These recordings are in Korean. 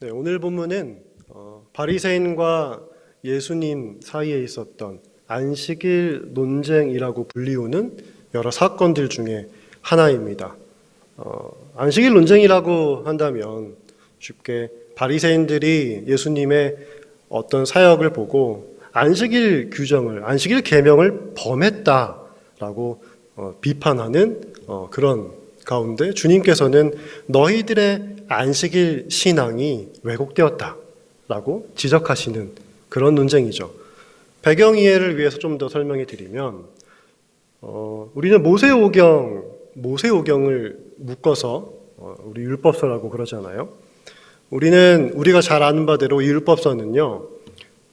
네, 오늘 본문은 바리새인과 예수님 사이에 있었던 안식일 논쟁이라고 불리우는 여러 사건들 중에 하나입니다. 안식일 논쟁이라고 한다면 쉽게 바리새인들이 예수님의 어떤 사역을 보고 안식일 규정을, 안식일 계명을 범했다라고 비판하는 그런 가운데 주님께서는 너희들의 안식일 신앙이 왜곡되었다라고 지적하시는 그런 논쟁이죠. 배경 이해를 위해서 좀 더 설명해 드리면 우리는 모세오경을 묶어서 우리 율법서라고 그러잖아요. 우리가 잘 아는 바대로 이 율법서는요,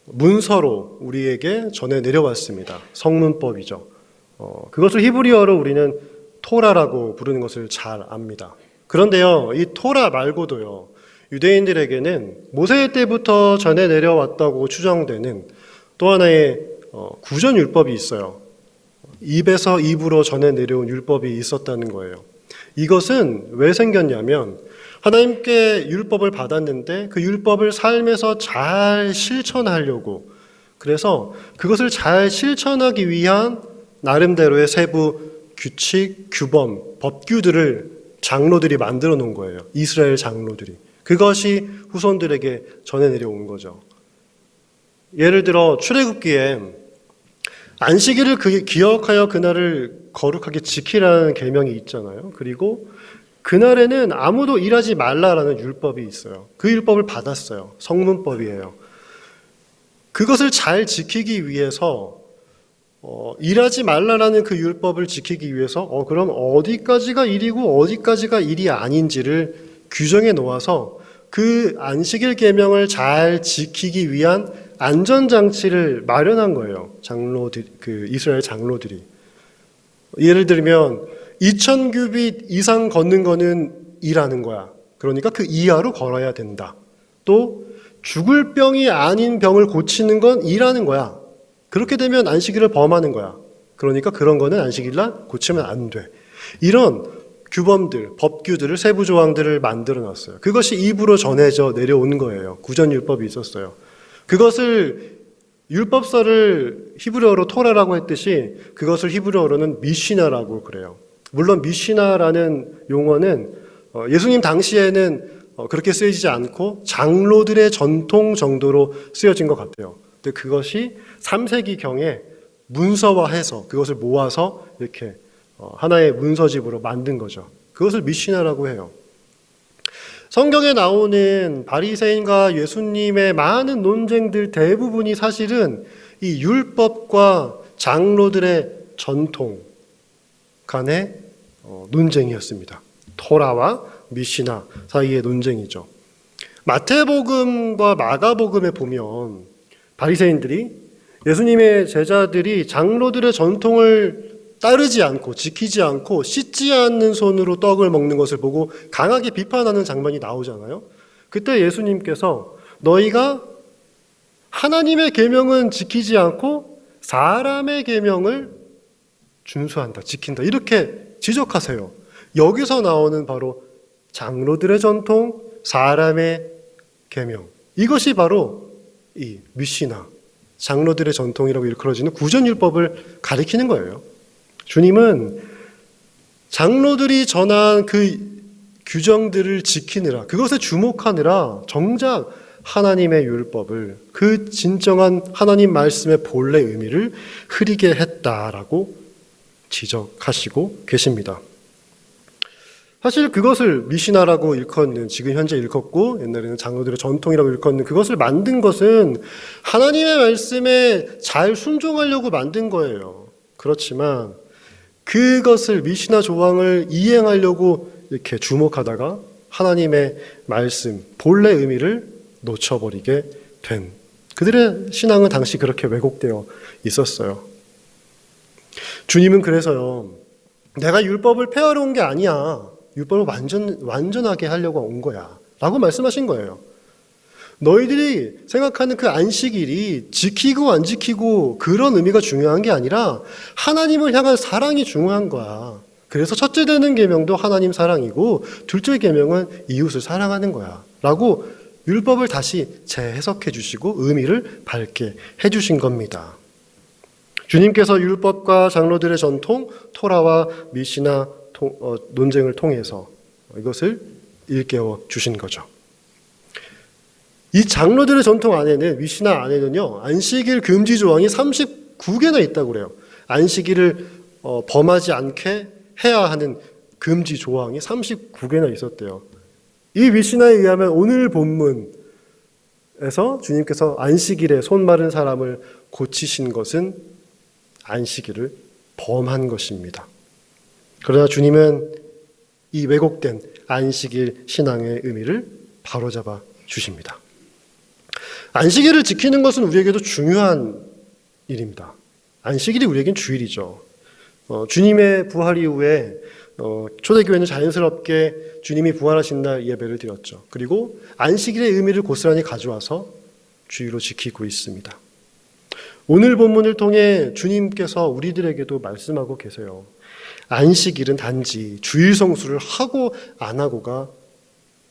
문서로 우리에게 전해 내려왔습니다. 성문법이죠. 그것을 히브리어로 우리는 토라라고 부르는 것을 잘 압니다. 그런데요, 이 토라 말고도요, 유대인들에게는 모세 때부터 전해 내려왔다고 추정되는 또 하나의 구전율법이 있어요. 입에서 입으로 전해 내려온 율법이 있었다는 거예요. 이것은 왜 생겼냐면 하나님께 율법을 받았는데 그 율법을 삶에서 잘 실천하려고, 그래서 그것을 잘 실천하기 위한 나름대로의 세부 규칙, 규범, 법규들을 장로들이 만들어 놓은 거예요. 이스라엘 장로들이. 그것이 후손들에게 전해 내려온 거죠. 예를 들어 출애굽기에 안식일을 기억하여 그날을 거룩하게 지키라는 계명이 있잖아요. 그리고 그날에는 아무도 일하지 말라라는 율법이 있어요. 그 율법을 받았어요. 성문법이에요. 그것을 잘 지키기 위해서 일하지 말라라는 그 율법을 지키기 위해서 그럼 어디까지가 일이고 어디까지가 일이 아닌지를 규정해 놓아서 그 안식일 계명을 잘 지키기 위한 안전장치를 마련한 거예요. 이스라엘 장로들이. 예를 들면 2000규빗 이상 걷는 거는 일하는 거야. 그러니까 그 이하로 걸어야 된다. 또 죽을 병이 아닌 병을 고치는 건 일하는 거야. 그렇게 되면 안식일을 범하는 거야. 그러니까 그런 거는 안식일날 고치면 안 돼. 이런 규범들, 법규들을, 세부 조항들을 만들어 놨어요. 그것이 입으로 전해져 내려온 거예요. 구전율법이 있었어요. 그것을 율법서를 히브리어로 토라라고 했듯이 그것을 히브리어로는 미시나라고 그래요. 물론 미시나라는 용어는 예수님 당시에는 그렇게 쓰이지 않고 장로들의 전통 정도로 쓰여진 것 같아요. 근데 그것이 3세기경에 문서화해서 그것을 모아서 이렇게 하나의 문서집으로 만든 거죠. 그것을 미시나라고 해요. 성경에 나오는 바리새인과 예수님의 많은 논쟁들 대부분이 사실은 이 율법과 장로들의 전통 간의 논쟁이었습니다. 토라와 미시나 사이의 논쟁이죠. 마태복음과 마가복음에 보면 바리새인들이 예수님의 제자들이 장로들의 전통을 따르지 않고 지키지 않고 씻지 않는 손으로 떡을 먹는 것을 보고 강하게 비판하는 장면이 나오잖아요. 그때 예수님께서 너희가 하나님의 계명은 지키지 않고 사람의 계명을 준수한다, 지킨다, 이렇게 지적하세요. 여기서 나오는 바로 장로들의 전통, 사람의 계명, 이것이 바로 이 미시나, 장로들의 전통이라고 일컬어지는 구전율법을 가리키는 거예요. 주님은 장로들이 전한 그 규정들을 지키느라, 그것에 주목하느라 정작 하나님의 율법을, 그 진정한 하나님 말씀의 본래 의미를 흐리게 했다라고 지적하시고 계십니다. 사실 그것을 미시나라고 일컫는, 지금 현재 일컫고 옛날에는 장로들의 전통이라고 일컫는 그것을 만든 것은 하나님의 말씀에 잘 순종하려고 만든 거예요. 그렇지만 그것을, 미시나 조항을 이행하려고 이렇게 주목하다가 하나님의 말씀, 본래 의미를 놓쳐버리게 된, 그들의 신앙은 당시 그렇게 왜곡되어 있었어요. 주님은 그래서요, 내가 율법을 폐하러 온 게 아니야, 율법을 완전하게 하려고 온 거야 라고 말씀하신 거예요. 너희들이 생각하는 그 안식일이 지키고 안 지키고 그런 의미가 중요한 게 아니라 하나님을 향한 사랑이 중요한 거야. 그래서 첫째 되는 계명도 하나님 사랑이고 둘째 계명은 이웃을 사랑하는 거야 라고 율법을 다시 재해석해 주시고 의미를 밝게 해 주신 겁니다. 주님께서 율법과 장로들의 전통, 토라와 미시나 논쟁을 통해서 이것을 일깨워 주신 거죠. 이 장로들의 전통 안에는, 미시나 안에는요, 안식일 금지 조항이 39개나 있다고 그래요. 안식일을 범하지 않게 해야 하는 금지 조항이 39개나 있었대요. 이 미시나에 의하면 오늘 본문에서 주님께서 안식일에 손 마른 사람을 고치신 것은 안식일을 범한 것입니다. 그러나 주님은 이 왜곡된 안식일 신앙의 의미를 바로잡아 주십니다. 안식일을 지키는 것은 우리에게도 중요한 일입니다. 안식일이 우리에겐 주일이죠. 주님의 부활 이후에 초대교회는 자연스럽게 주님이 부활하신 날 예배를 드렸죠. 그리고 안식일의 의미를 고스란히 가져와서 주일로 지키고 있습니다. 오늘 본문을 통해 주님께서 우리들에게도 말씀하고 계세요. 안식일은 단지 주일 성수를 하고 안 하고가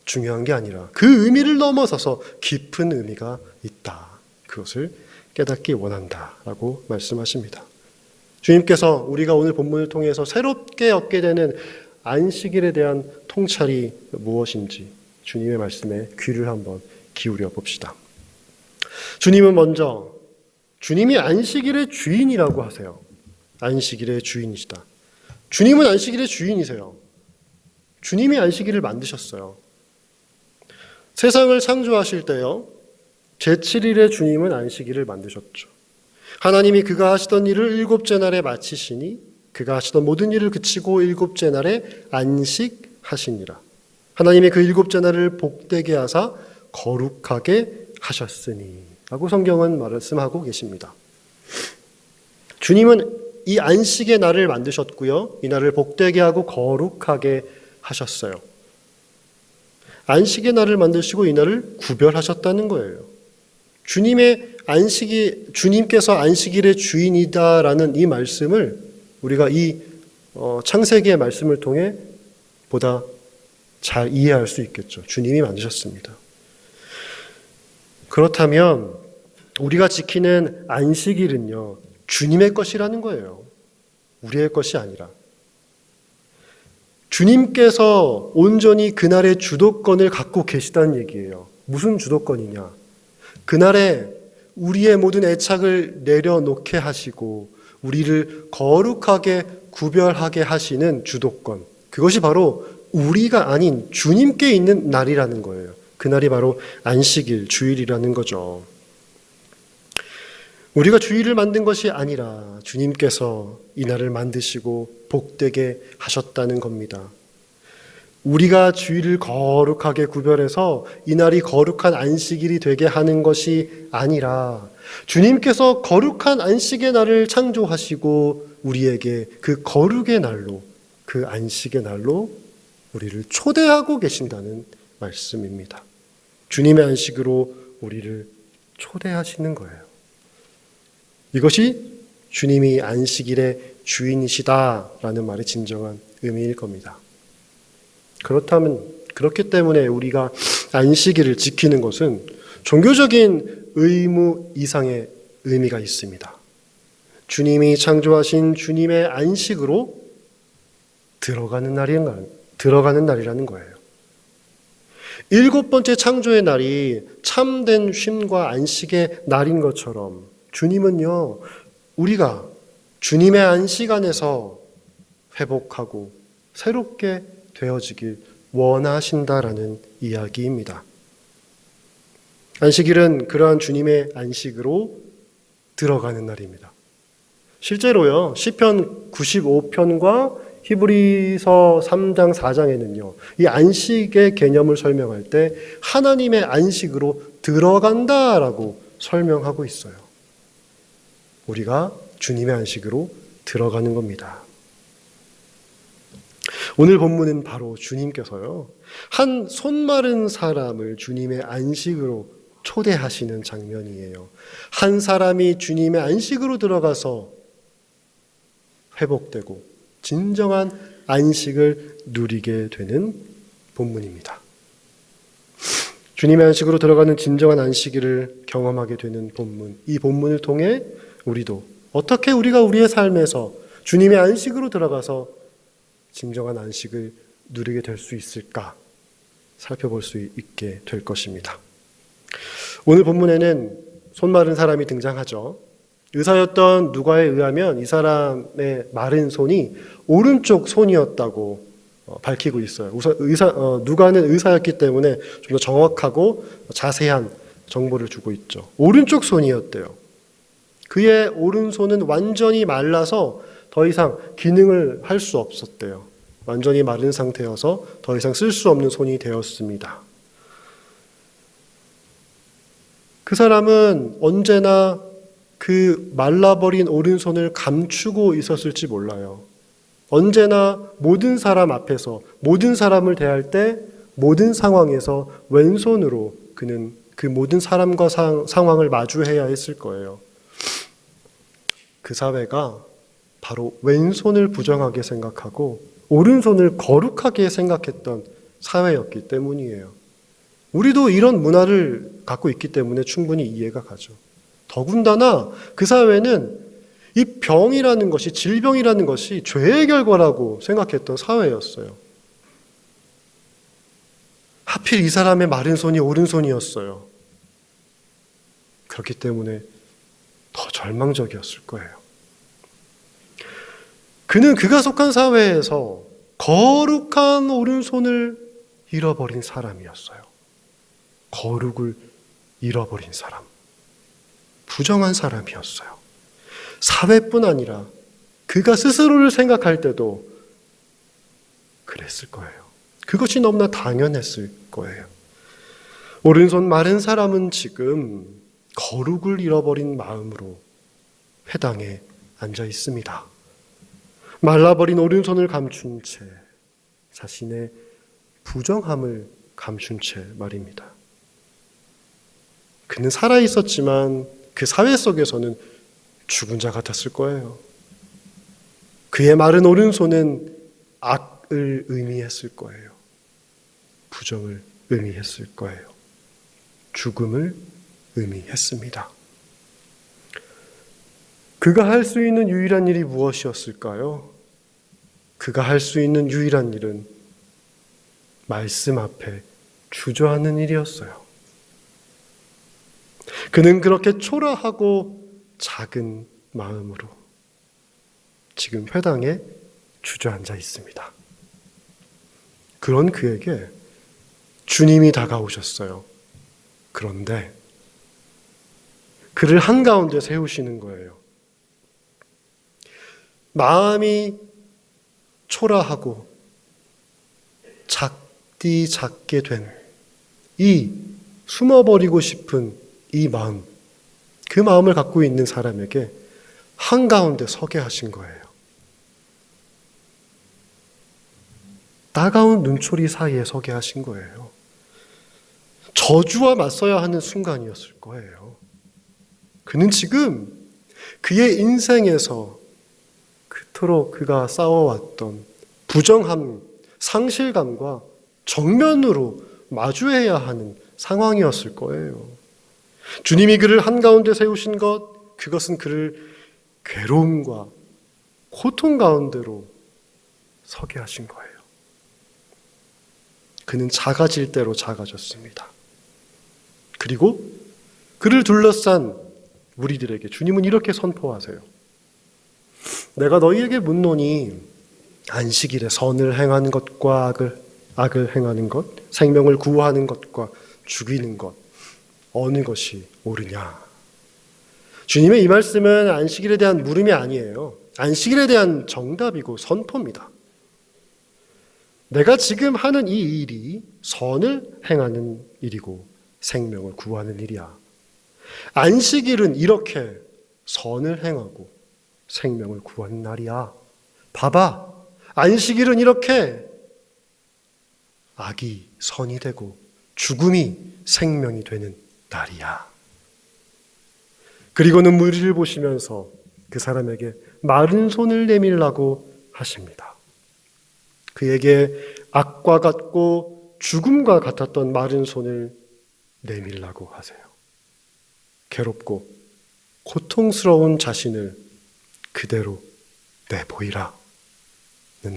중요한 게 아니라 그 의미를 넘어서서 깊은 의미가 있다. 그것을 깨닫기 원한다라고 말씀하십니다. 주님께서 우리가 오늘 본문을 통해서 새롭게 얻게 되는 안식일에 대한 통찰이 무엇인지 주님의 말씀에 귀를 한번 기울여 봅시다. 주님은 먼저 주님이 안식일의 주인이라고 하세요. 안식일의 주인이시다. 주님은 안식일의 주인이세요. 주님이 안식일을 만드셨어요. 세상을 창조하실 때요, 제7일에 주님은 안식일을 만드셨죠. 하나님이 그가 하시던 일을 일곱째 날에 마치시니 그가 하시던 모든 일을 그치고 일곱째 날에 안식하시니라. 하나님이 그 일곱째 날을 복되게 하사 거룩하게 하셨으니 라고 성경은 말씀하고 계십니다. 주님은 이 안식의 날을 만드셨고요, 이 날을 복되게 하고 거룩하게 하셨어요. 안식의 날을 만드시고 이 날을 구별하셨다는 거예요. 주님께서 안식일의 주인이다라는 이 말씀을 우리가 이 창세기의 말씀을 통해 보다 잘 이해할 수 있겠죠. 주님이 만드셨습니다. 그렇다면 우리가 지키는 안식일은요, 주님의 것이라는 거예요. 우리의 것이 아니라. 주님께서 온전히 그날의 주도권을 갖고 계시다는 얘기예요. 무슨 주도권이냐? 그날에 우리의 모든 애착을 내려놓게 하시고 우리를 거룩하게 구별하게 하시는 주도권. 그것이 바로 우리가 아닌 주님께 있는 날이라는 거예요. 그날이 바로 안식일, 주일이라는 거죠. 우리가 주일을 만든 것이 아니라 주님께서 이 날을 만드시고 복되게 하셨다는 겁니다. 우리가 주일을 거룩하게 구별해서 이 날이 거룩한 안식일이 되게 하는 것이 아니라 주님께서 거룩한 안식의 날을 창조하시고 우리에게 그 거룩의 날로, 그 안식의 날로 우리를 초대하고 계신다는 말씀입니다. 주님의 안식으로 우리를 초대하시는 거예요. 이것이 주님이 안식일의 주인이시다라는 말의 진정한 의미일 겁니다. 그렇기 때문에 우리가 안식일을 지키는 것은 종교적인 의무 이상의 의미가 있습니다. 주님이 창조하신 주님의 안식으로 들어가는 날이라는 거예요. 7번째 창조의 날이 참된 쉼과 안식의 날인 것처럼 주님은요, 우리가 주님의 안식 안에서 회복하고 새롭게 되어지길 원하신다라는 이야기입니다. 안식일은 그러한 주님의 안식으로 들어가는 날입니다. 실제로요, 시편 95편과 히브리서 3장 4장에는요, 이 안식의 개념을 설명할 때 하나님의 안식으로 들어간다라고 설명하고 있어요. 우리가 주님의 안식으로 들어가는 겁니다. 오늘 본문은 바로 주님께서요, 한 손 마른 사람을 주님의 안식으로 초대하시는 장면이에요. 한 사람이 주님의 안식으로 들어가서 회복되고 진정한 안식을 누리게 되는 본문입니다. 주님의 안식으로 들어가는 진정한 안식일을 경험하게 되는 본문. 이 본문을 통해 우리도 어떻게 우리가 우리의 삶에서 주님의 안식으로 들어가서 진정한 안식을 누리게 될 수 있을까 살펴볼 수 있게 될 것입니다. 오늘 본문에는 손 마른 사람이 등장하죠. 의사였던 누가에 의하면 이 사람의 마른 손이 오른쪽 손이었다고 밝히고 있어요. 누가는 의사였기 때문에 좀 더 정확하고 자세한 정보를 주고 있죠. 오른쪽 손이었대요. 그의 오른손은 완전히 말라서 더 이상 기능을 할 수 없었대요. 완전히 마른 상태여서 더 이상 쓸 수 없는 손이 되었습니다. 그 사람은 언제나 그 말라버린 오른손을 감추고 있었을지 몰라요. 언제나 모든 사람 앞에서 모든 사람을 대할 때 모든 상황에서 왼손으로 그는 그 모든 사람과 상황을 마주해야 했을 거예요. 그 사회가 바로 왼손을 부정하게 생각하고 오른손을 거룩하게 생각했던 사회였기 때문이에요. 우리도 이런 문화를 갖고 있기 때문에 충분히 이해가 가죠. 더군다나 그 사회는 이 병이라는 것이, 질병이라는 것이 죄의 결과라고 생각했던 사회였어요. 하필 이 사람의 마른 손이 오른손이었어요. 그렇기 때문에 더 절망적이었을 거예요. 그는 그가 속한 사회에서 거룩한 오른손을 잃어버린 사람이었어요. 거룩을 잃어버린 사람. 부정한 사람이었어요. 사회뿐 아니라 그가 스스로를 생각할 때도 그랬을 거예요. 그것이 너무나 당연했을 거예요. 오른손 마른 사람은 지금 거룩을 잃어버린 마음으로 회당에 앉아 있습니다. 말라버린 오른손을 감춘 채 자신의 부정함을 감춘 채 말입니다. 그는 살아있었지만 그 사회 속에서는 죽은 자 같았을 거예요. 그의 마른 오른손은 악을 의미했을 거예요. 부정을 의미했을 거예요. 죽음을 의미했습니다. 그가 할 수 있는 유일한 일이 무엇이었을까요? 그가 할 수 있는 유일한 일은 말씀 앞에 주저하는 일이었어요. 그는 그렇게 초라하고 작은 마음으로 지금 회당에 주저앉아 있습니다. 그런 그에게 주님이 다가오셨어요. 그런데 그를 한가운데 세우시는 거예요. 마음이 초라하고 작게 된 이 숨어버리고 싶은 이 마음, 그 마음을 갖고 있는 사람에게 한가운데 서게 하신 거예요. 따가운 눈초리 사이에 서게 하신 거예요. 저주와 맞서야 하는 순간이었을 거예요. 그는 지금 그의 인생에서 그토록 그가 싸워왔던 부정함, 상실감과 정면으로 마주해야 하는 상황이었을 거예요. 주님이 그를 한가운데 세우신 것, 그것은 그를 괴로움과 고통 가운데로 서게 하신 거예요. 그는 작아질 대로 작아졌습니다. 그리고 그를 둘러싼 무리들에게 주님은 이렇게 선포하세요. 내가 너희에게 묻노니 안식일에 선을 행하는 것과 악을 행하는 것, 생명을 구하는 것과 죽이는 것, 어느 것이 옳으냐? 주님의 이 말씀은 안식일에 대한 물음이 아니에요. 안식일에 대한 정답이고 선포입니다. 내가 지금 하는 이 일이 선을 행하는 일이고 생명을 구하는 일이야. 안식일은 이렇게 선을 행하고 생명을 구하는 날이야. 봐봐. 안식일은 이렇게 악이 선이 되고 죽음이 생명이 되는 날이야. 그리고는 무리를 보시면서 그 사람에게 마른 손을 내밀라고 하십니다. 그에게 악과 같고 죽음과 같았던 마른 손을 내밀라고 하세요. 괴롭고 고통스러운 자신을 그대로 내보이라는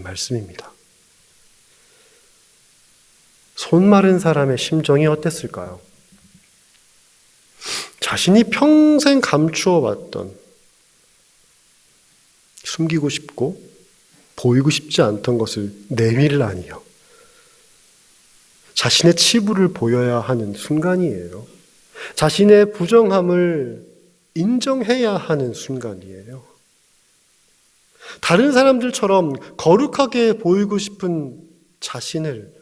말씀입니다. 손 마른 사람의 심정이 어땠을까요? 자신이 평생 감추어왔던, 숨기고 싶고 보이고 싶지 않던 것을 내밀라니요. 자신의 치부를 보여야 하는 순간이에요. 자신의 부정함을 인정해야 하는 순간이에요. 다른 사람들처럼 거룩하게 보이고 싶은 자신을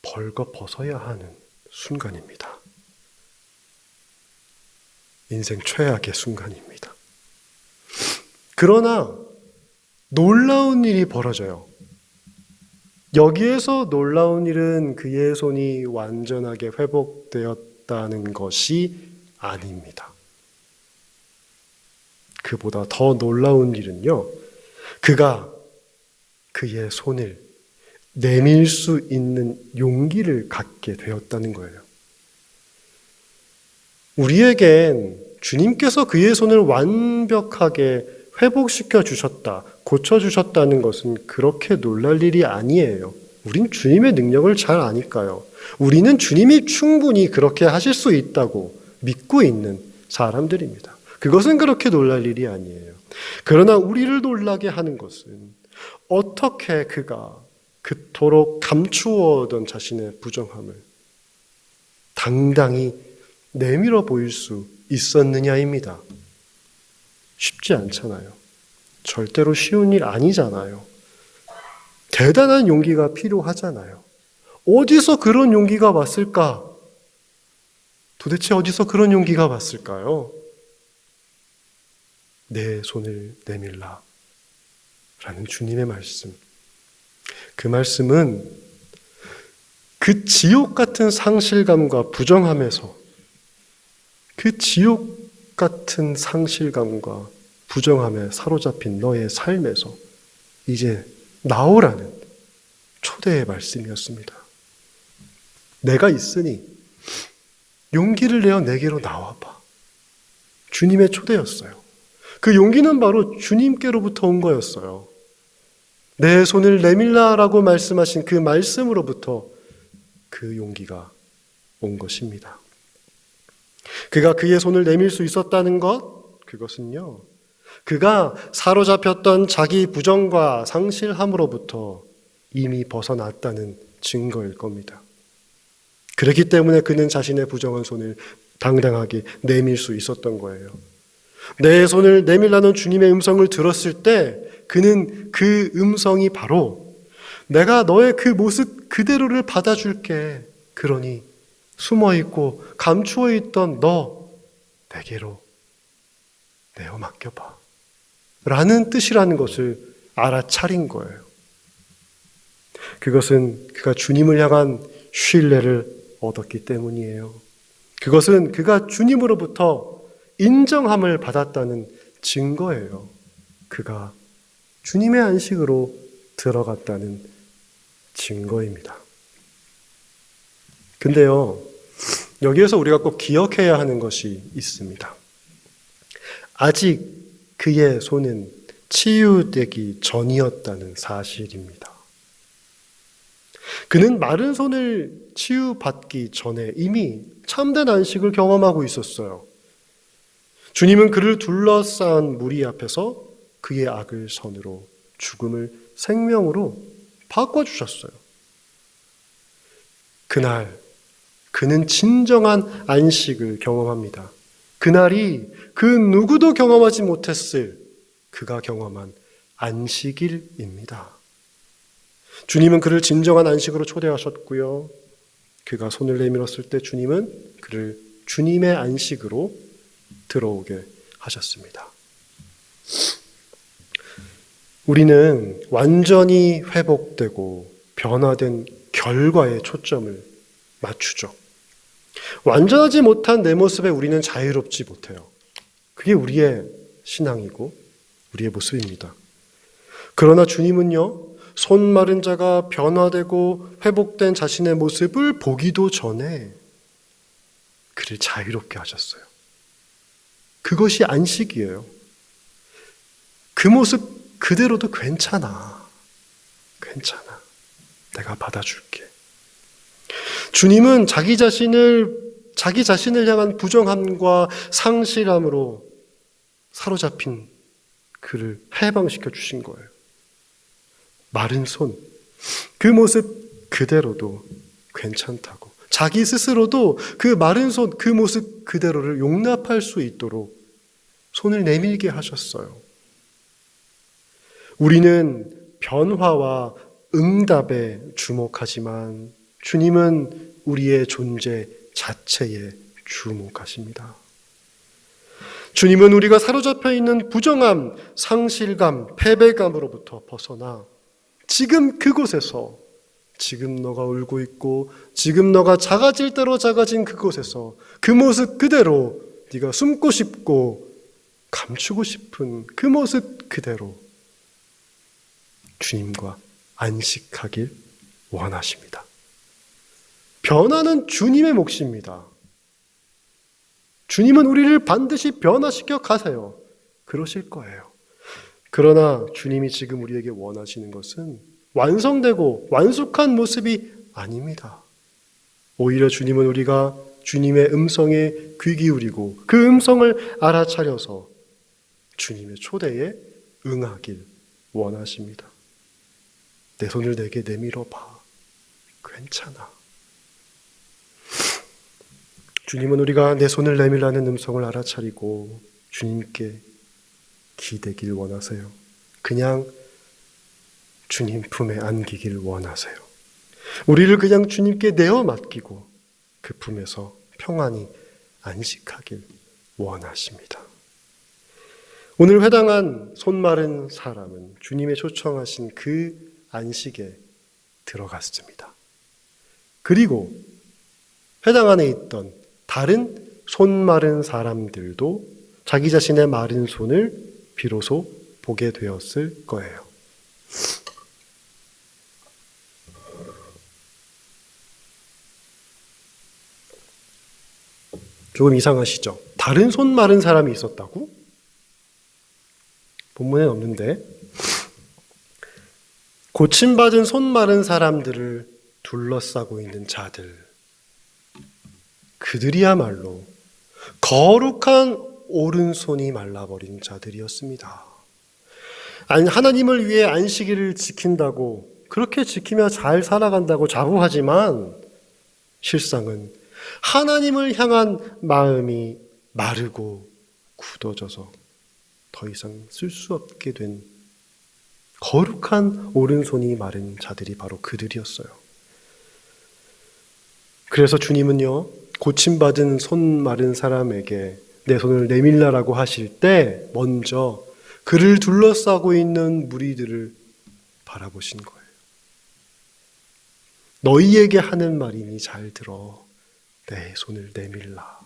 벌거벗어야 하는 순간입니다. 인생 최악의 순간입니다. 그러나 놀라운 일이 벌어져요. 여기에서 놀라운 일은 그의 손이 완전하게 회복되었다는 것이 아닙니다. 그보다 더 놀라운 일은요, 그가 그의 손을 내밀 수 있는 용기를 갖게 되었다는 거예요. 우리에겐 주님께서 그의 손을 완벽하게 회복시켜 주셨다, 고쳐주셨다는 것은 그렇게 놀랄 일이 아니에요. 우린 주님의 능력을 잘 아니까요. 우리는 주님이 충분히 그렇게 하실 수 있다고 믿고 있는 사람들입니다. 그것은 그렇게 놀랄 일이 아니에요. 그러나 우리를 놀라게 하는 것은 어떻게 그가 그토록 감추어던 자신의 부정함을 당당히 내밀어 보일 수 있었느냐입니다. 쉽지 않잖아요. 절대로 쉬운 일 아니잖아요. 대단한 용기가 필요하잖아요. 어디서 그런 용기가 왔을까? 도대체 어디서 그런 용기가 왔을까요? 내 손을 내밀라 라는 주님의 말씀. 그 말씀은 그 지옥 같은 상실감과 부정함에서, 그 지옥 같은 상실감과 부정함에 사로잡힌 너의 삶에서 이제 나오라는 초대의 말씀이었습니다. 내가 있으니 용기를 내어 내게로 나와봐. 주님의 초대였어요. 그 용기는 바로 주님께로부터 온 거였어요. 내 손을 내밀라라고 말씀하신 그 말씀으로부터 그 용기가 온 것입니다. 그가 그의 손을 내밀 수 있었다는 것, 그것은요, 그가 사로잡혔던 자기 부정과 상실함으로부터 이미 벗어났다는 증거일 겁니다. 그렇기 때문에 그는 자신의 부정한 손을 당당하게 내밀 수 있었던 거예요. 내 손을 내밀라는 주님의 음성을 들었을 때 그는 그 음성이 바로 내가 너의 그 모습 그대로를 받아줄게. 그러니 숨어있고 감추어있던 너 내게로 내어 맡겨봐 라는 뜻이라는 것을 알아차린 거예요. 그것은 그가 주님을 향한 신뢰를 얻었기 때문이에요. 그것은 그가 주님으로부터 인정함을 받았다는 증거예요. 그가 주님의 안식으로 들어갔다는 증거입니다. 근데요, 여기에서 우리가 꼭 기억해야 하는 것이 있습니다. 아직 그의 손은 치유되기 전이었다는 사실입니다. 그는 마른 손을 치유받기 전에 이미 참된 안식을 경험하고 있었어요. 주님은 그를 둘러싼 무리 앞에서 그의 악을 선으로, 죽음을 생명으로 바꿔주셨어요. 그날 그는 진정한 안식을 경험합니다. 그날이 그 누구도 경험하지 못했을 그가 경험한 안식일입니다. 주님은 그를 진정한 안식으로 초대하셨고요. 그가 손을 내밀었을 때 주님은 그를 주님의 안식으로 들어오게 하셨습니다. 우리는 완전히 회복되고 변화된 결과에 초점을 맞추죠. 완전하지 못한 내 모습에 우리는 자유롭지 못해요. 그게 우리의 신앙이고 우리의 모습입니다. 그러나 주님은요, 손 마른 자가 변화되고 회복된 자신의 모습을 보기도 전에 그를 자유롭게 하셨어요. 그것이 안식이에요. 그 모습 그대로도 괜찮아. 괜찮아. 내가 받아줄게. 주님은 자기 자신을 향한 부정함과 상실함으로 사로잡힌 그를 해방시켜 주신 거예요. 마른 손, 그 모습 그대로도 괜찮다고. 자기 스스로도 그 마른 손, 그 모습 그대로를 용납할 수 있도록 손을 내밀게 하셨어요. 우리는 변화와 응답에 주목하지만 주님은 우리의 존재 자체에 주목하십니다. 주님은 우리가 사로잡혀 있는 부정함, 상실감, 패배감으로부터 벗어나 지금 그곳에서, 지금 너가 울고 있고 지금 너가 작아질 대로 작아진 그곳에서 그 모습 그대로 네가 숨고 싶고 감추고 싶은 그 모습 그대로 주님과 안식하길 원하십니다. 변화는 주님의 몫입니다. 주님은 우리를 반드시 변화시켜 가세요. 그러실 거예요. 그러나 주님이 지금 우리에게 원하시는 것은 완성되고 완숙한 모습이 아닙니다. 오히려 주님은 우리가 주님의 음성에 귀 기울이고 그 음성을 알아차려서 주님의 초대에 응하길 원하십니다. 내 손을 내게 내밀어 봐. 괜찮아. 주님은 우리가 내 손을 내밀라는 음성을 알아차리고 주님께 기대길 원하세요. 그냥 주님 품에 안기길 원하세요. 우리를 그냥 주님께 내어 맡기고 그 품에서 평안히 안식하길 원하십니다. 오늘 회당한 손 마른 사람은 주님의 초청하신 그 안식에 들어갔습니다. 그리고 회당 안에 있던 다른 손 마른 사람들도 자기 자신의 마른 손을 비로소 보게 되었을 거예요. 조금 이상하시죠? 다른 손 마른 사람이 있었다고? 본문엔 없는데 고침받은 손 마른 사람들을 둘러싸고 있는 자들, 그들이야말로 거룩한 오른손이 말라버린 자들이었습니다. 하나님을 위해 안식일을 지킨다고, 그렇게 지키며 잘 살아간다고 자부하지만 실상은 하나님을 향한 마음이 마르고 굳어져서 더 이상 쓸 수 없게 된 거룩한 오른손이 마른 자들이 바로 그들이었어요. 그래서 주님은요, 고침받은 손 마른 사람에게 내 손을 내밀라라고 하실 때 먼저 그를 둘러싸고 있는 무리들을 바라보신 거예요. 너희에게 하는 말이니 잘 들어. 내 손을 내밀라.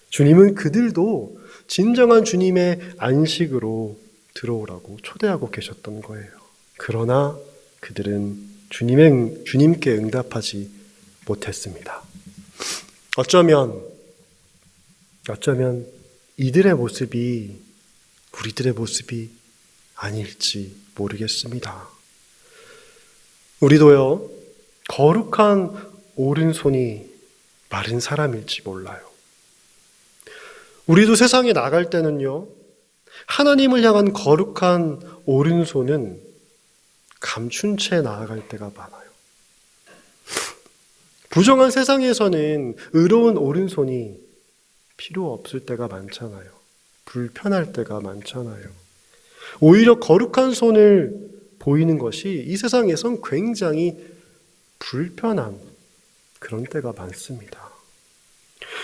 주님은 그들도 진정한 주님의 안식으로 들어오라고 초대하고 계셨던 거예요. 그러나 그들은 주님께 응답하지 못했습니다. 어쩌면 이들의 모습이 우리들의 모습이 아닐지 모르겠습니다. 우리도요, 거룩한 오른손이 마른 사람일지 몰라요. 우리도 세상에 나갈 때는요, 하나님을 향한 거룩한 오른손은 감춘 채 나아갈 때가 많아요. 부정한 세상에서는 의로운 오른손이 필요 없을 때가 많잖아요. 불편할 때가 많잖아요. 오히려 거룩한 손을 보이는 것이 이 세상에선 굉장히 불편한 그런 때가 많습니다.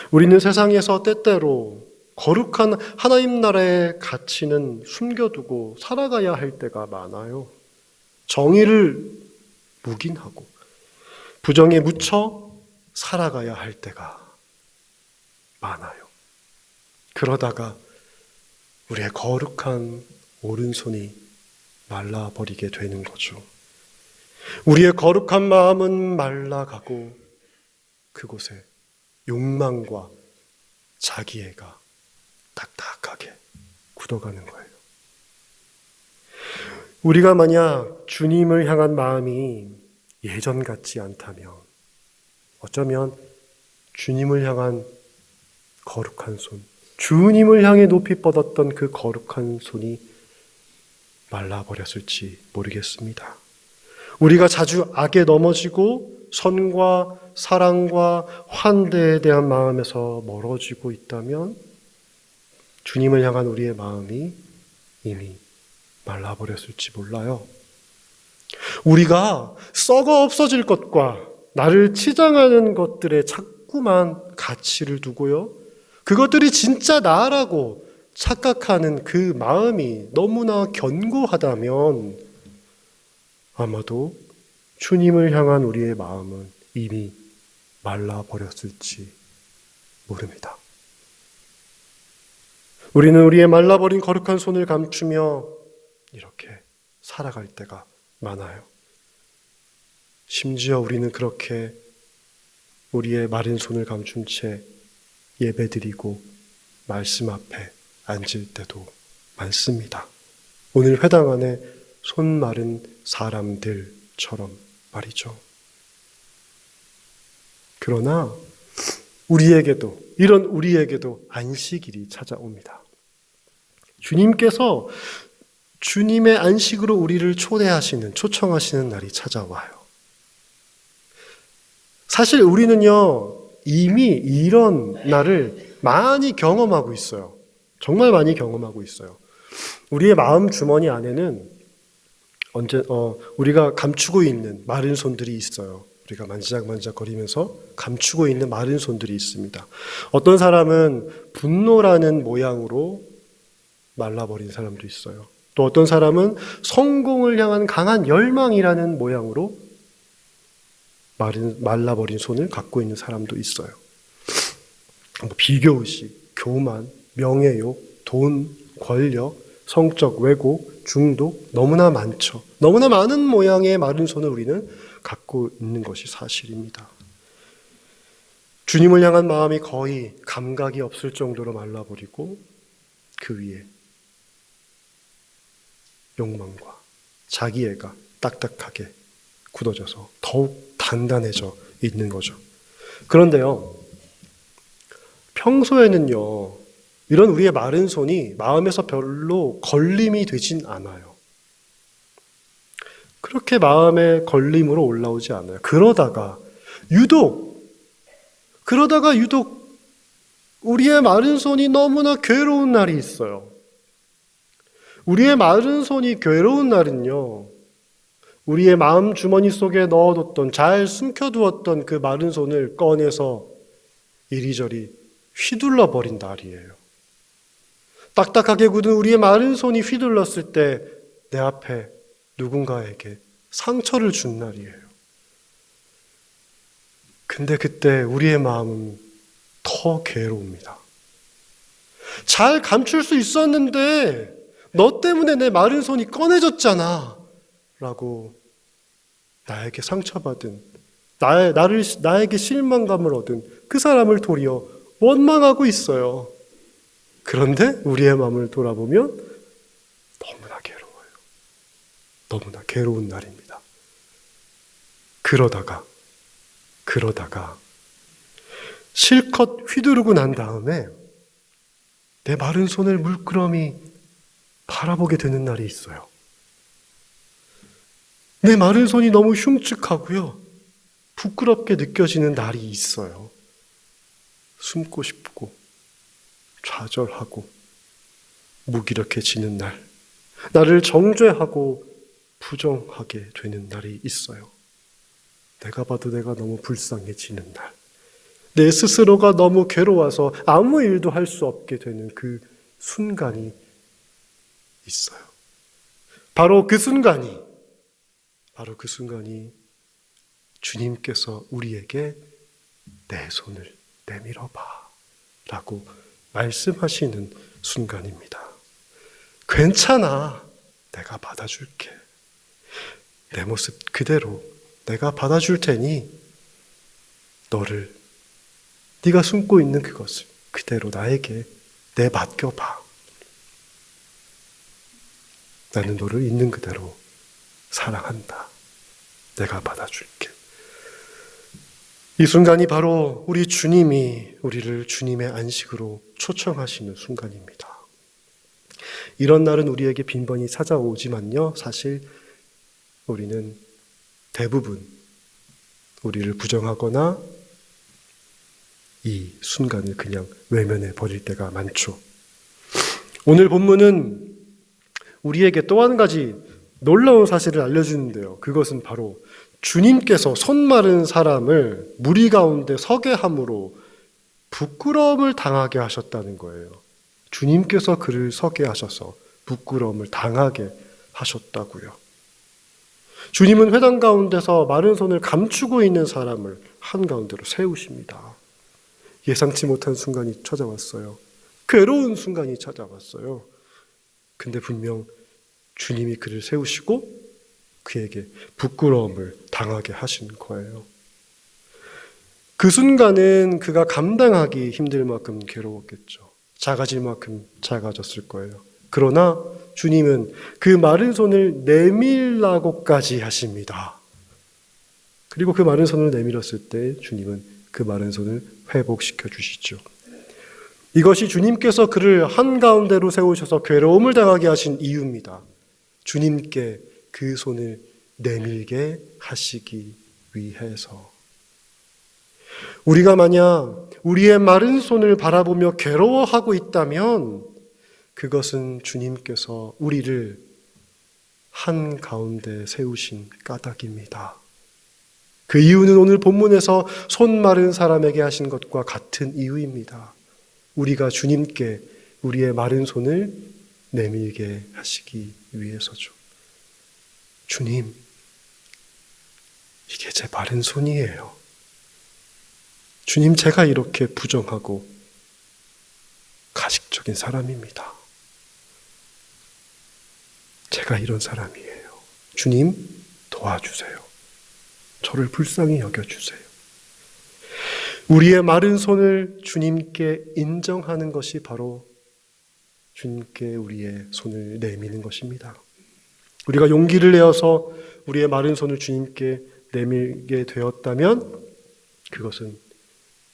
우리는 세상에서 때때로 거룩한 하나님 나라의 가치는 숨겨두고 살아가야 할 때가 많아요. 정의를 묵인하고 부정에 묻혀 살아가야 할 때가 많아요. 그러다가 우리의 거룩한 오른손이 말라버리게 되는 거죠. 우리의 거룩한 마음은 말라가고 그곳에 욕망과 자기애가 딱딱하게 굳어가는 거예요. 우리가 만약 주님을 향한 마음이 예전 같지 않다면 어쩌면 주님을 향한 거룩한 손, 주님을 향해 높이 뻗었던 그 거룩한 손이 말라버렸을지 모르겠습니다. 우리가 자주 악에 넘어지고 선과 사랑과 환대에 대한 마음에서 멀어지고 있다면 주님을 향한 우리의 마음이 이미 말라버렸을지 몰라요. 우리가 썩어 없어질 것과 나를 치장하는 것들에 자꾸만 가치를 두고요. 그것들이 진짜 나라고 착각하는 그 마음이 너무나 견고하다면 아마도 주님을 향한 우리의 마음은 이미 말라버렸을지 모릅니다. 우리는 우리의 말라버린 거룩한 손을 감추며 이렇게 살아갈 때가 많아요. 심지어 우리는 그렇게 우리의 마른 손을 감춘 채 예배드리고 말씀 앞에 앉을 때도 많습니다. 오늘 회당 안에 손 마른 사람들처럼 말이죠. 그러나 이런 우리에게도 안식일이 찾아옵니다. 주님께서 주님의 안식으로 우리를 초청하시는 날이 찾아와요. 사실 우리는요, 이미 이런 날을 많이 경험하고 있어요. 정말 많이 경험하고 있어요. 우리의 마음 주머니 안에는 우리가 감추고 있는 마른 손들이 있어요. 우리가 만지작만지작거리면서 감추고 있는 마른 손들이 있습니다. 어떤 사람은 분노라는 모양으로 말라버린 사람도 있어요. 또 어떤 사람은 성공을 향한 강한 열망이라는 모양으로 말라버린 손을 갖고 있는 사람도 있어요. 비교의식, 교만, 명예욕, 돈, 권력, 성적 왜곡, 중독 너무나 많죠. 너무나 많은 모양의 마른 손을 우리는 갖고 있는 것이 사실입니다. 주님을 향한 마음이 거의 감각이 없을 정도로 말라버리고 그 위에 욕망과 자기애가 딱딱하게 굳어져서 더욱 단단해져 있는 거죠. 그런데요, 평소에는요, 이런 우리의 마른 손이 마음에서 별로 걸림이 되진 않아요. 그렇게 마음의 걸림으로 올라오지 않아요. 그러다가 유독 우리의 마른 손이 너무나 괴로운 날이 있어요. 우리의 마른 손이 괴로운 날은요, 우리의 마음 주머니 속에 넣어뒀던, 잘 숨겨두었던 그 마른 손을 꺼내서 이리저리 휘둘러 버린 날이에요. 딱딱하게 굳은 우리의 마른 손이 휘둘렀을 때 내 앞에 누군가에게 상처를 준 날이에요. 근데 그때 우리의 마음은 더 괴로웁니다. 잘 감출 수 있었는데 너 때문에 내 마른 손이 꺼내졌잖아 라고 나에게 상처받은, 나에게 실망감을 얻은 그 사람을 도리어 원망하고 있어요. 그런데 우리의 마음을 돌아보면 너무나 괴로워요. 너무나 괴로운 날입니다. 그러다가 실컷 휘두르고 난 다음에 내 마른 손을 물끄러미 바라보게 되는 날이 있어요. 내 마른 손이 너무 흉측하고요, 부끄럽게 느껴지는 날이 있어요. 숨고 싶고 좌절하고 무기력해지는 날, 나를 정죄하고 부정하게 되는 날이 있어요. 내가 봐도 내가 너무 불쌍해지는 날, 내 스스로가 너무 괴로워서 아무 일도 할 수 없게 되는 그 순간이 있어요. 바로 그 순간이 주님께서 우리에게 내 손을 내밀어 봐 라고 말씀하시는 순간입니다. 괜찮아, 내가 받아줄게. 내 모습 그대로 내가 받아줄 테니 너를 네가 숨고 있는 그것을 그대로 나에게 내맡겨봐. 나는 너를 있는 그대로 사랑한다. 내가 받아줄게. 이 순간이 바로 우리 주님이 우리를 주님의 안식으로 초청하시는 순간입니다. 이런 날은 우리에게 빈번히 찾아오지만요, 사실 우리는 대부분 우리를 부정하거나 이 순간을 그냥 외면해 버릴 때가 많죠. 오늘 본문은 우리에게 또 한 가지 놀라운 사실을 알려주는데요. 그것은 바로 주님께서 손 마른 사람을 무리 가운데 서게 함으로 부끄러움을 당하게 하셨다는 거예요. 주님께서 그를 서게 하셔서 부끄러움을 당하게 하셨다고요. 주님은 회당 가운데서 마른 손을 감추고 있는 사람을 한가운데로 세우십니다. 예상치 못한 순간이 찾아왔어요. 괴로운 순간이 찾아왔어요. 근데 분명 주님이 그를 세우시고 그에게 부끄러움을 당하게 하신 거예요. 그 순간은 그가 감당하기 힘들 만큼 괴로웠겠죠. 작아질 만큼 작아졌을 거예요. 그러나 주님은 그 마른 손을 내밀라고까지 하십니다. 그리고 그 마른 손을 내밀었을 때 주님은 그 마른 손을 회복시켜 주시죠. 이것이 주님께서 그를 한가운데로 세우셔서 괴로움을 당하게 하신 이유입니다. 주님께 그 손을 내밀게 하시기 위해서. 우리가 만약 우리의 마른 손을 바라보며 괴로워하고 있다면 그것은 주님께서 우리를 한가운데 세우신 까닭입니다. 그 이유는 오늘 본문에서 손 마른 사람에게 하신 것과 같은 이유입니다. 우리가 주님께 우리의 마른 손을 내밀게 하시기 위해서죠. 주님, 이게 제 마른 손이에요. 주님, 제가 이렇게 부정하고 가식적인 사람입니다. 제가 이런 사람이에요. 주님, 도와주세요. 저를 불쌍히 여겨주세요. 우리의 마른 손을 주님께 인정하는 것이 바로 주님께 우리의 손을 내미는 것입니다. 우리가 용기를 내어서 우리의 마른 손을 주님께 내밀게 되었다면 그것은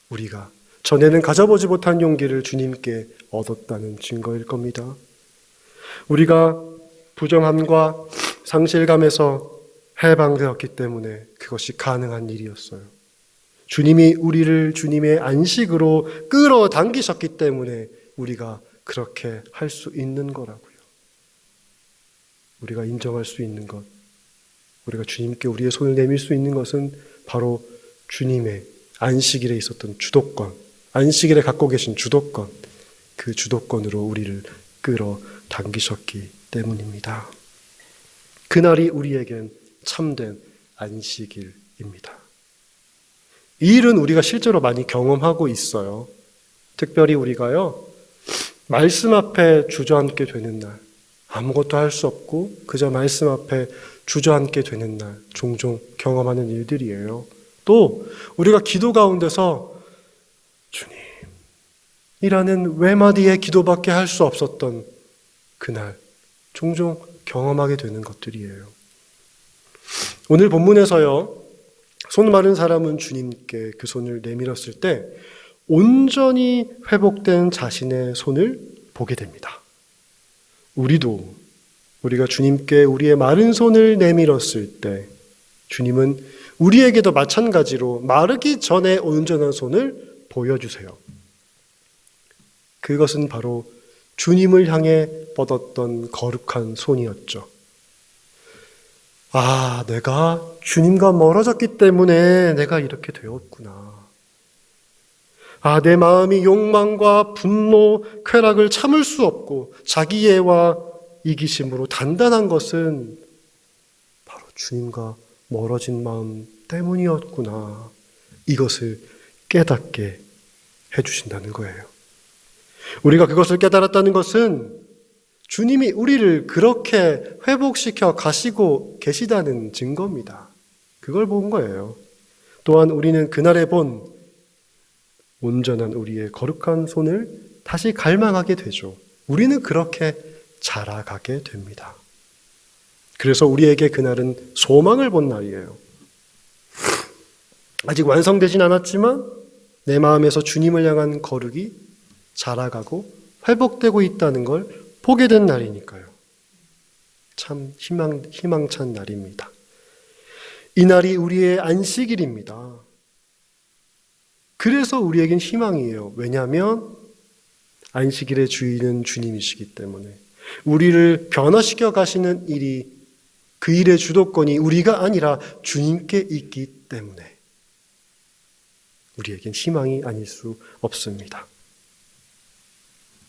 우리가 전에는 가져보지 못한 용기를 주님께 얻었다는 증거일 겁니다. 우리가 부정함과 상실감에서 해방되었기 때문에 그것이 가능한 일이었어요. 주님이 우리를 주님의 안식으로 끌어당기셨기 때문에 우리가 그렇게 할 수 있는 거라고요. 우리가 인정할 수 있는 것, 우리가 주님께 우리의 손을 내밀 수 있는 것은 바로 주님의 안식일에 있었던 주도권, 안식일에 갖고 계신 주도권, 그 주도권으로 우리를 끌어당기셨기 때문입니다. 그날이 우리에겐 참된 안식일입니다. 이 일은 우리가 실제로 많이 경험하고 있어요. 특별히 우리가요, 말씀 앞에 주저앉게 되는 날, 아무것도 할 수 없고 그저 말씀 앞에 주저앉게 되는 날 종종 경험하는 일들이에요. 또 우리가 기도 가운데서 주님이라는 외마디의 기도밖에 할 수 없었던 그날 종종 경험하게 되는 것들이에요. 오늘 본문에서요, 손 마른 사람은 주님께 그 손을 내밀었을 때 온전히 회복된 자신의 손을 보게 됩니다. 우리가 주님께 우리의 마른 손을 내밀었을 때 주님은 우리에게도 마찬가지로 마르기 전에 온전한 손을 보여주세요. 그것은 바로 주님을 향해 뻗었던 거룩한 손이었죠. 아, 내가 주님과 멀어졌기 때문에 내가 이렇게 되었구나. 아, 내 마음이 욕망과 분노, 쾌락을 참을 수 없고 자기애와 이기심으로 단단한 것은 바로 주님과 멀어진 마음 때문이었구나. 이것을 깨닫게 해주신다는 거예요. 우리가 그것을 깨달았다는 것은 주님이 우리를 그렇게 회복시켜 가시고 계시다는 증거입니다. 그걸 본 거예요. 또한 우리는 그날에 본 온전한 우리의 거룩한 손을 다시 갈망하게 되죠. 우리는 그렇게 자라가게 됩니다. 그래서 우리에게 그날은 소망을 본 날이에요. 아직 완성되진 않았지만 내 마음에서 주님을 향한 거룩이 자라가고 회복되고 있다는 걸 보게 된 날이니까요. 참 희망찬 날입니다. 이 날이 우리의 안식일입니다. 그래서 우리에겐 희망이에요. 왜냐하면 안식일의 주인은 주님이시기 때문에 우리를 변화시켜 가시는 일이 그 일의 주도권이 우리가 아니라 주님께 있기 때문에 우리에겐 희망이 아닐 수 없습니다.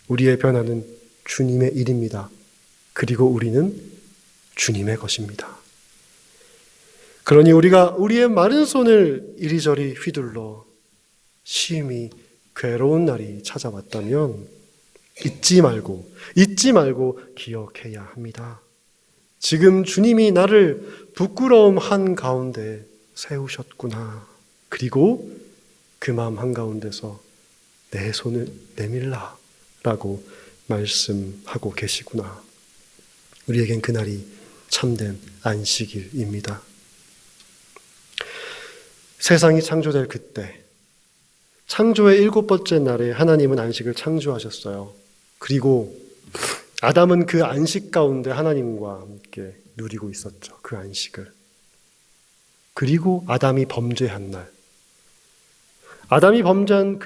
우리의 변화는 주님의 일입니다. 그리고 우리는 주님의 것입니다. 그러니 우리가 우리의 마른 손을 이리저리 휘둘러 심히 괴로운 날이 찾아왔다면 잊지 말고 기억해야 합니다. 지금 주님이 나를 부끄러움 한가운데 세우셨구나. 그리고 그 마음 한가운데서 내 손을 내밀라 라고 말씀하고 계시구나. 우리에겐 그날이 참된 안식일입니다. 세상이 창조될 그때 창조의 7번째 날에 하나님은 안식을 창조하셨어요. 그리고 아담은 그 안식 가운데 하나님과 함께 누리고 있었죠. 그 안식을. 그리고 아담이 범죄한 날. 아담이 범죄한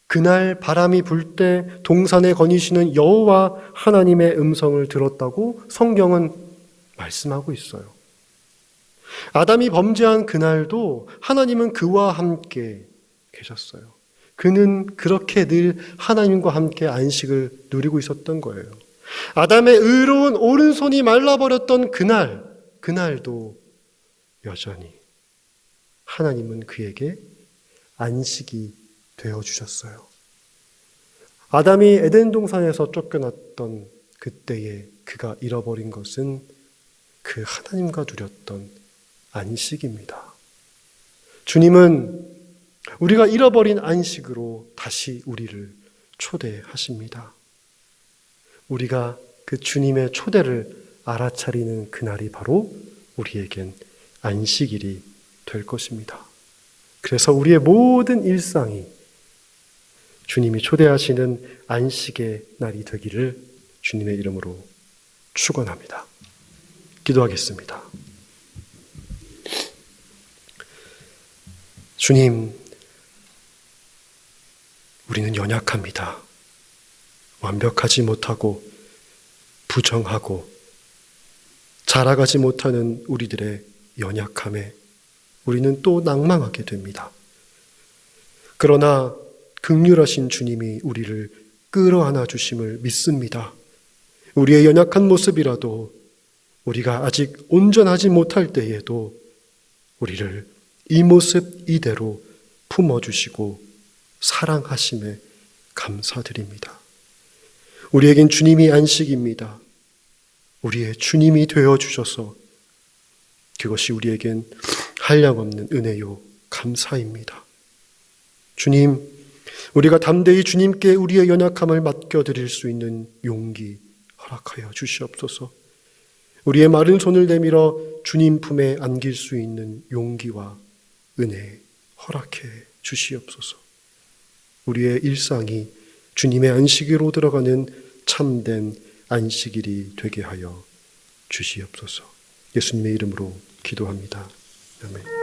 그날 바람이 불 때 동산에 거니시는 여호와 하나님의 음성을 들었다고 성경은 말씀하고 있어요. 아담이 범죄한 그날도 하나님은 그와 함께 계셨어요. 그는 그렇게 늘 하나님과 함께 안식을 누리고 있었던 거예요. 아담의 의로운 오른손이 말라버렸던 그날도 여전히 하나님은 그에게 안식이 되어주셨어요. 아담이 에덴 동산에서 쫓겨났던 그때에 그가 잃어버린 것은 그 하나님과 누렸던 안식입니다. 주님은 우리가 잃어버린 안식으로 다시 우리를 초대하십니다. 우리가 그 주님의 초대를 알아차리는 그날이 바로 우리에겐 안식일이 될 것입니다. 그래서 우리의 모든 일상이 주님이 초대하시는 안식의 날이 되기를 주님의 이름으로 축원합니다. 기도하겠습니다. 주님, 우리는 연약합니다. 완벽하지 못하고 부정하고 자라가지 못하는 우리들의 연약함에 우리는 또 낭망하게 됩니다. 그러나 긍휼하신 주님이 우리를 끌어안아 주심을 믿습니다. 우리의 연약한 모습이라도 우리가 아직 온전하지 못할 때에도 우리를 이 모습 이대로 품어주시고 사랑하심에 감사드립니다. 우리에겐 주님이 안식입니다. 우리의 주님이 되어주셔서 그것이 우리에겐 한량없는 은혜요 감사입니다. 주님, 우리가 담대히 주님께 우리의 연약함을 맡겨드릴 수 있는 용기 허락하여 주시옵소서. 우리의 마른 손을 내밀어 주님 품에 안길 수 있는 용기와 은혜 허락해 주시옵소서. 우리의 일상이 주님의 안식일로 들어가는 참된 안식일이 되게 하여 주시옵소서. 예수님의 이름으로 기도합니다. 아멘.